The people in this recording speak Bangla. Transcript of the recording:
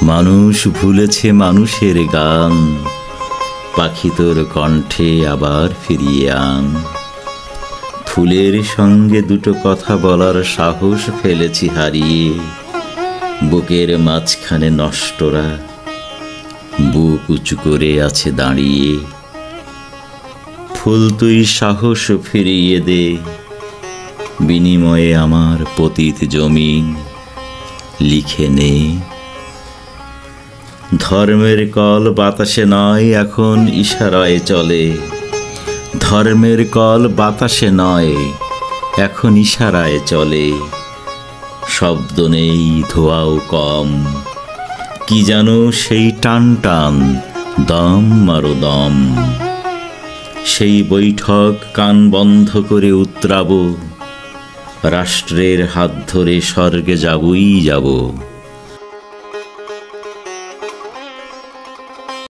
মানুষ ভুলেছে মানুষের গান, পাখি তোর কণ্ঠে আবার ফিরিয়ে আন। ফুলের সঙ্গে দুটো কথা বলার সাহস ফেলেছি হারিয়ে, বুকের মাঝখানে নষ্টরা বুক উঁচু করে আছে দাঁড়িয়ে। ফুল তুই সাহস ফিরিয়ে দে, বিনিময়ে আমার পতিত জমিন লিখে নে। ধর্মের কল বাতাসে নয় এখন ইশারায় চলে, ধর্মের কল বাতাসে নয় এখন ইশারায় চলে। শব্দ নেই, ধোঁয়াও কম, কি জানো সেই টান টান দম মারো দম। সেই বৈঠক কান বন্ধ করে উতরাবো, রাষ্ট্রের হাত ধরে স্বর্গে যাবই যাব।